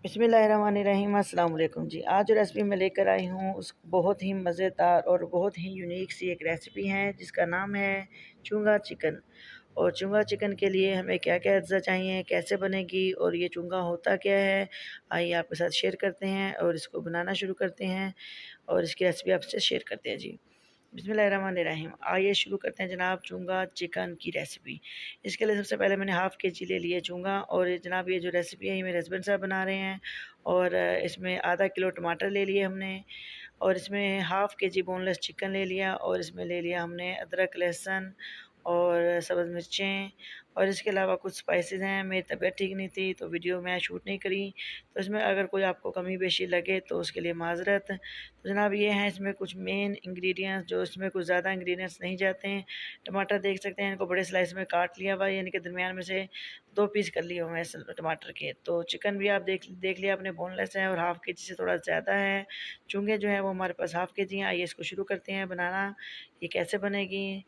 बिस्मिल्लाहिर्रहमानिर्रहीम अस्सलाम वालेकुम जी। आज जो रेसिपी मैं लेकर आई हूँ उस बहुत ही मज़ेदार और बहुत ही यूनिक सी एक रेसिपी है जिसका नाम है चूंगा चिकन। और चूंगा चिकन के लिए हमें क्या क्या अज्जा चाहिए, कैसे बनेगी और ये चूंगा होता क्या है, आइए आपके साथ शेयर करते हैं और इसको बनाना शुरू करते हैं और इसकी रेसिपी आपसे शेयर करते हैं जी। बिस्मिल्लाहिर्रहमानिर्रहीम। आइए शुरू करते हैं जनाब चूंगा चिकन की रेसिपी। इसके लिए सबसे पहले मैंने हाफ़ के जी ले लिए चूंगा और जनाब ये जो रेसिपी है ये मेरे हस्बैंड साहब बना रहे हैं। और इसमें आधा किलो टमाटर ले लिए हमने और इसमें हाफ़ के जी बोनलेस चिकन ले लिया और इसमें ले लिया हमने अदरक लहसुन और सब्ज़ मिर्चें और इसके अलावा कुछ स्पाइसेस हैं। मेरी तबीयत ठीक नहीं थी तो वीडियो मैं शूट नहीं करी, तो इसमें अगर कोई आपको कमी बेशी लगे तो उसके लिए माज़रत। तो जनाब ये हैं इसमें कुछ मेन इंग्रेडिएंट्स, जो इसमें कुछ ज़्यादा इंग्रेडिएंट्स नहीं जाते हैं। टमाटर देख सकते हैं, इनको बड़े स्लाइस में काट लिया हुआ है, यानी कि दरमियान में से 2 पीस कर लिए हुए हैं टमाटर के। तो चिकन भी आप देख लिया आपने, बोनलेस है और हाफ़ केजी से थोड़ा ज़्यादा है। चूँगे जो है वो हमारे पास हाफ़ केजी हैं। आइए इसको शुरू करते हैं बनाना। ये कैसे बनेगी।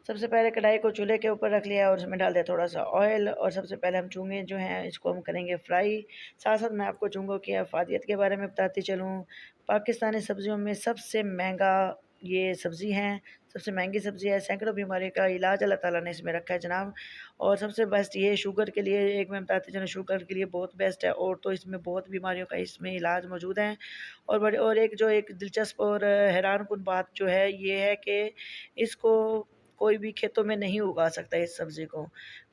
सबसे पहले कढ़ाई को चूल्हे के ऊपर रख लिया और उसमें डाल दिया थोड़ा सा ऑयल और सबसे पहले हम चूँगे जो हैं इसको हम करेंगे फ्राई। साथ साथ मैं आपको चूँगों की अफादियत के बारे में बताती चलूँ। पाकिस्तानी सब्जियों में सबसे महंगा ये सब्ज़ी है, सबसे महंगी सब्ज़ी है। सैकड़ों बीमारियों का इलाज अल्लाह ताला ने इसमें रखा है जनाब। और सबसे बेस्ट ये शुगर के लिए, एक मैं बताती चलूँ, शुगर के लिए बहुत बेस्ट है। और तो इसमें बहुत बीमारियों का इसमें इलाज मौजूद है। और बड़े और एक दिलचस्प और हैरानकुन बात जो है ये है कि इसको कोई भी खेतों में नहीं उगा सकता। इस सब्ज़ी को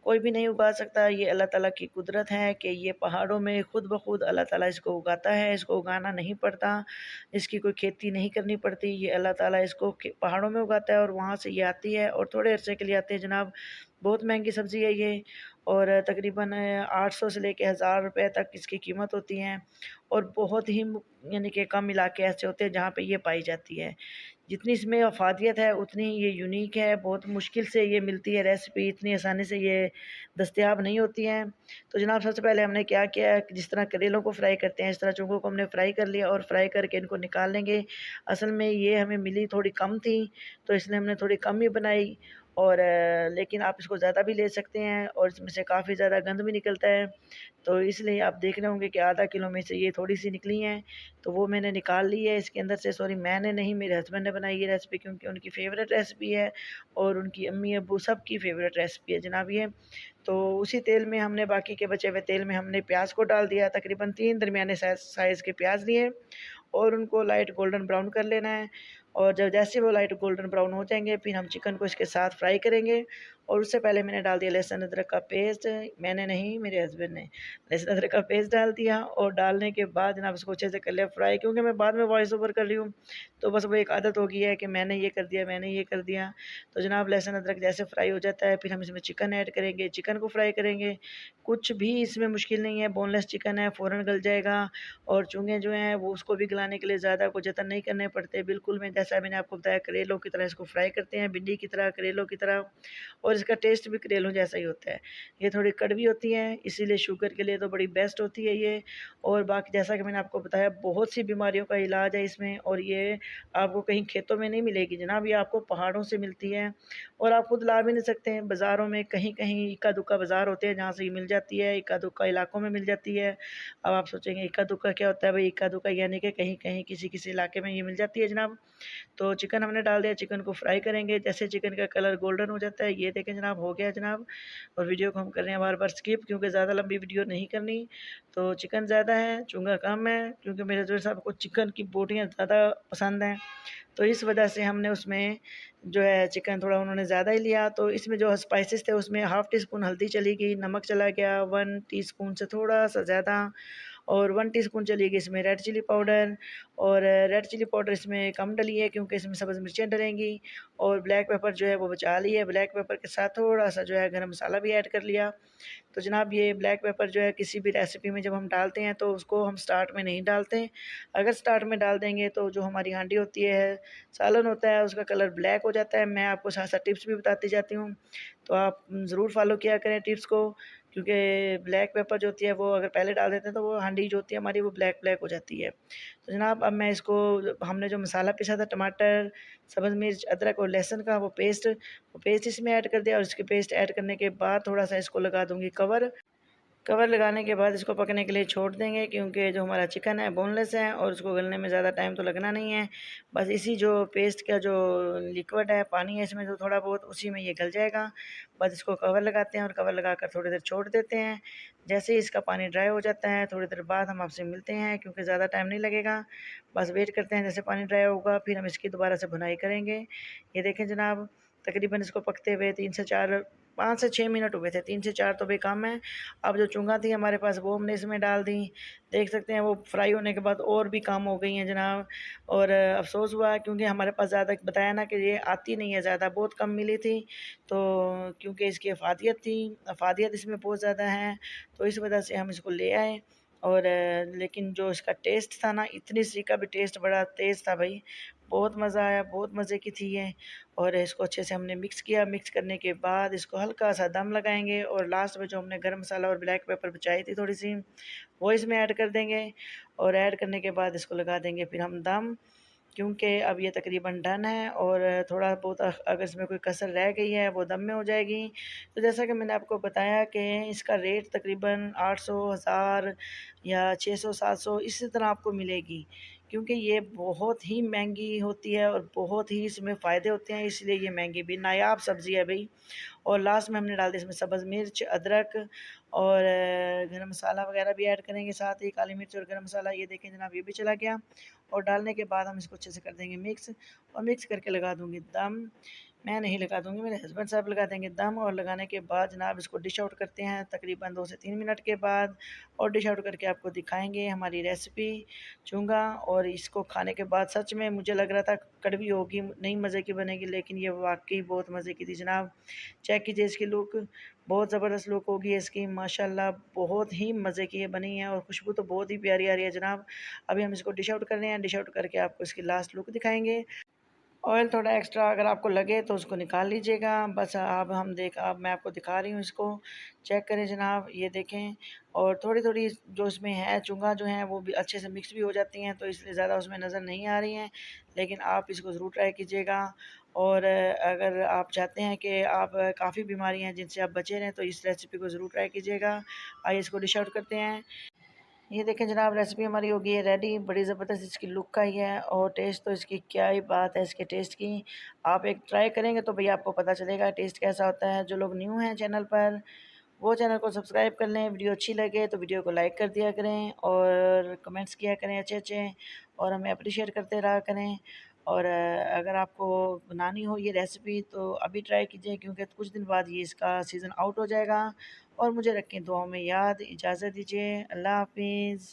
कोई भी नहीं उगा सकता। ये अल्लाह ताला की कुदरत है कि ये पहाड़ों में खुद ब खुद अल्लाह ताला इसको उगाता है। इसको उगाना नहीं पड़ता, इसकी कोई खेती नहीं करनी पड़ती। ये अल्लाह ताला इसको पहाड़ों में उगाता है और वहाँ से ये आती है और थोड़े अरसे के लिए आती है जनाब। बहुत महंगी सब्ज़ी है ये और तकरीबन 800 से लेके 1000 रुपए तक इसकी कीमत होती है। और बहुत ही यानी कि कम इलाके ऐसे होते हैं जहाँ पे ये पाई जाती है। जितनी इसमें अफादियत है उतनी ये यूनिक है। बहुत मुश्किल से ये मिलती है रेसिपी, इतनी आसानी से ये दस्तयाब नहीं होती हैं। तो जनाब सबसे पहले हमने क्या किया है, जिस तरह करेलों को फ्राई करते हैं इस तरह चूँगों को हमने फ्राई कर लिया और फ्राई करके इनको निकाल लेंगे। असल में ये हमें मिली थोड़ी कम थी तो इसलिए हमने थोड़ी कम ही बनाई। और लेकिन आप इसको ज़्यादा भी ले सकते हैं और इसमें से काफ़ी ज़्यादा गंद भी निकलता है। तो इसलिए आप देख रहे होंगे कि आधा किलो में से ये थोड़ी-सी निकली हैं, तो वो मैंने निकाल ली है इसके अंदर से। सॉरी, मैंने नहीं, मेरे हस्बैंड ने बनाई ये रेसिपी, क्योंकि उनकी फ़ेवरेट रेसिपी है और उनकी अम्मी-अब्बू सबकी फ़ेवरेट रेसिपी है जनाब ये। तो उसी तेल में हमने, बाकी के बचे हुए तेल में हमने प्याज़ को डाल दिया। तकरीबन 3 दरमियाने साइज़ के प्याज़ लिए और उनको लाइट गोल्डन ब्राउन कर लेना है। और जब जैसे वो लाइट गोल्डन ब्राउन हो जाएंगे फिर हम चिकन को इसके साथ फ्राई करेंगे। और उससे पहले मैंने डाल दिया लहसुन अदरक का पेस्ट। मैंने नहीं, मेरे हस्बैंड ने लहसुन अदरक का पेस्ट डाल दिया और डालने के बाद जनाब उसको अच्छे से कर लिया फ्राई। क्योंकि मैं बाद में वॉइस ओवर कर रही हूँ तो बस वो एक आदत हो गई है कि मैंने ये कर दिया, मैंने ये कर दिया। तो जनाब लहसुन अदरक जैसे फ्राई हो जाता है फिर हम इसमें चिकन ऐड करेंगे, चिकन को फ्राई करेंगे। कुछ भी इसमें मुश्किल नहीं है, बोनलेस चिकन है, फ़ौरन गल जाएगा। और चूँगे जो हैं वो उसको भी गलाने के लिए ज़्यादा कोई जतन नहीं करने पड़ते। बिल्कुल मैं जैसा मैंने आपको बताया करेलों की तरह इसको फ्राई करते हैं, भिंडी की तरह, करेलों की तरह। और इसका टेस्ट भी करेलों जैसा ही होता है। ये थोड़ी कड़वी होती हैं इसीलिए शुगर के लिए तो बड़ी बेस्ट होती है ये। और बाकी जैसा कि मैंने आपको बताया बहुत सी बीमारियों का इलाज है इसमें और ये आपको कहीं खेतों में नहीं मिलेगी जनाब, ये आपको पहाड़ों से मिलती है। और आप खुद ला भी नहीं सकते हैं बाज़ारों में, कहीं-कहीं इक्का-दुक्का बाज़ार होते हैं जहाँ से ये मिल जाती है, इक्का-दुक्का इलाकों में मिल जाती है। अब आप सोचेंगे इक्का-दुक्का क्या होता है भाई? इक्का-दुक्का यानी कि कहीं-कहीं किसी-किसी इलाके में ये मिल जाती है जनाब। तो चिकन हमने डाल दिया, चिकन को फ्राई करेंगे। जैसे चिकन का कलर गोल्डन हो जाता है, ये देखें जनाब हो गया जनाब। और वीडियो को हम कर रहे हैं बार-बार स्किप, क्योंकि ज़्यादा लंबी वीडियो नहीं करनी। तो चिकन ज़्यादा है, चूँगा कम है, क्योंकि मेरे हस्बैंड साहब को चिकन की बोटियाँ ज़्यादा पसंद हैं। तो इस वजह से हमने उसमें जो है चिकन थोड़ा उन्होंने ज़्यादा ही लिया। तो इसमें जो स्पाइसेस थे उसमें हाफ़ टी स्पून हल्दी चली गई, नमक चला गया 1 टीस्पून से थोड़ा-सा ज़्यादा। और 1 टीस्पून चली गई इसमें रेड चिली पाउडर। और रेड चिली पाउडर इसमें कम डली है क्योंकि इसमें सब्ज़ मिर्चें डलेंगी। और ब्लैक पेपर जो है वो बचा ली है। ब्लैक पेपर के साथ थोड़ा-सा जो है गरम मसाला भी ऐड कर लिया। तो जनाब ये ब्लैक पेपर जो है किसी भी रेसिपी में जब हम डालते हैं तो उसको हम स्टार्ट में नहीं डालते हैं। अगर स्टार्ट में डाल देंगे तो जो हमारी हांडी होती है, सालन होता है, उसका कलर ब्लैक हो जाता है। मैं आपको साथ-साथ टिप्स भी बताती जाती हूँ, तो आप ज़रूर फ़ॉलो किया करें टिप्स को। क्योंकि ब्लैक पेपर जो होती है वो अगर पहले डाल देते हैं तो वो हांडी जो होती है हमारी वो ब्लैक ब्लैक हो जाती है। तो जनाब अब मैं इसको, हमने जो मसाला पीसा था टमाटर, सब्ज़ मिर्च, अदरक और लहसुन का वो पेस्ट इसमें ऐड कर दिया। और इसके पेस्ट ऐड करने के बाद थोड़ा-सा इसको लगा दूँगी कवर। कवर लगाने के बाद इसको पकने के लिए छोड़ देंगे, क्योंकि जो हमारा चिकन है बोनलेस है और उसको गलने में ज़्यादा टाइम तो लगना नहीं है। बस इसी जो पेस्ट का जो लिक्विड है, पानी है इसमें जो थोड़ा बहुत, उसी में ये गल जाएगा। बस इसको कवर लगाते हैं और कवर लगाकर थोड़ी देर छोड़ देते हैं। जैसे ही इसका पानी ड्राई हो जाता है, थोड़ी देर बाद हम आपसे मिलते हैं, क्योंकि ज़्यादा टाइम नहीं लगेगा। बस वेट करते हैं, जैसे पानी ड्राई होगा फिर हम इसकी दोबारा से भुनाई करेंगे। ये देखें जनाब, तकरीबन इसको पकते हुए 3 से 4 5 से 6 मिनट हुए थे, 3 से 4 तो बेकम है। अब जो चुंगा थी हमारे पास वो हमने इसमें डाल दी। देख सकते हैं वो फ्राई होने के बाद और भी कम हो गई हैं जनाब। और अफ़सोस हुआ क्योंकि हमारे पास ज़्यादा बताया ना कि ये आती नहीं है, ज़्यादा बहुत कम मिली थी। तो क्योंकि इसकी अफादियत थी, अफादियत इसमें बहुत ज़्यादा है, तो इस वजह से हम इसको ले आए। और लेकिन जो इसका टेस्ट था ना, इतनी सी का भी टेस्ट बड़ा तेज़ था भाई, बहुत मज़ा आया, बहुत मज़े की थी ये। और इसको अच्छे से हमने मिक्स किया। मिक्स करने के बाद इसको हल्का सा दम लगाएंगे और लास्ट में जो हमने गरम मसाला और ब्लैक पेपर बचाई थी थोड़ी सी, वो इसमें ऐड कर देंगे। और ऐड करने के बाद इसको लगा देंगे फिर हम दम, क्योंकि अब ये तकरीबन डन है। और थोड़ा बहुत अगर इसमें कोई कसर रह गई है वो दम में हो जाएगी। तो जैसा कि मैंने आपको बताया कि इसका रेट तकरीबन 800, 1000 या 600, 700 इसी तरह आपको मिलेगी, क्योंकि ये बहुत ही महंगी होती है और बहुत ही इसमें फ़ायदे होते हैं, इसलिए ये महंगी भी नायाब सब्ज़ी है भाई। और लास्ट में हमने डाल दी इसमें सब्ज़ मिर्च, अदरक और गरम मसाला वगैरह भी ऐड करेंगे साथ ही, काली मिर्च और गरम मसाला। ये देखें जनाब, ये भी चला गया। और डालने के बाद हम इसको अच्छे से कर देंगे मिक्स, और मिक्स करके लगा दूँगी दम। मैं नहीं लगा दूँगी, मेरे हस्बैंड साहब लगा देंगे दम। और लगाने के बाद जनाब इसको डिश आउट करते हैं तकरीबन 2 से 3 मिनट के बाद, और डिश आउट करके आपको दिखाएँगे हमारी रेसिपी चूँगा। और इसको खाने के बाद सच में मुझे लग रहा था कड़वी होगी, नहीं मज़े की बनेगी, लेकिन ये वाक़ई बहुत मज़े की थी जनाब। चेक कीजिए इसकी लुक, बहुत ज़बरदस्त लुक होगी इसकी माशाल्लाह, बहुत ही मज़े की ये बनी है और खुशबू तो बहुत ही प्यारी आ रही है जनाब। अभी हम इसको डिश आउट कर रहे हैं, डिश आउट करके आपको इसकी लास्ट लुक दिखाएँगे। ऑयल थोड़ा एक्स्ट्रा अगर आपको लगे तो उसको निकाल लीजिएगा। बस अब मैं आपको दिखा रही हूँ इसको, चेक करें जनाब, ये देखें। और थोड़ी-थोड़ी जो इसमें है चुंगा जो है वो भी अच्छे से मिक्स भी हो जाती हैं, तो इसलिए ज़्यादा उसमें नज़र नहीं आ रही हैं। लेकिन आप इसको ज़रूर ट्राई कीजिएगा। और अगर आप चाहते हैं कि आप काफ़ी बीमारी हैं जिनसे आप बचे रहें, तो इस रेसिपी को ज़रूर ट्राई कीजिएगा। आइए इसको डिश आउट करते हैं। ये देखें जनाब, रेसिपी हमारी हो गई है रेडी। बड़ी ज़बरदस्त इसकी लुक का ही है, और टेस्ट तो इसकी क्या ही बात है इसके टेस्ट की। आप एक ट्राई करेंगे तो भैया आपको पता चलेगा टेस्ट कैसा होता है। जो लोग न्यू हैं चैनल पर, वो चैनल को सब्सक्राइब कर लें। वीडियो अच्छी लगे तो वीडियो को लाइक कर दिया करें और कमेंट्स किया करें अच्छे-अच्छे, और हमें अप्रिशिएट करते रहा करें। और अगर आपको बनानी हो ये रेसिपी तो अभी ट्राई कीजिए, क्योंकि कुछ दिन बाद ये इसका सीज़न आउट हो जाएगा। और मुझे रखें दुआओं में याद। इजाज़त दीजिए, अल्लाह हाफ़िज़।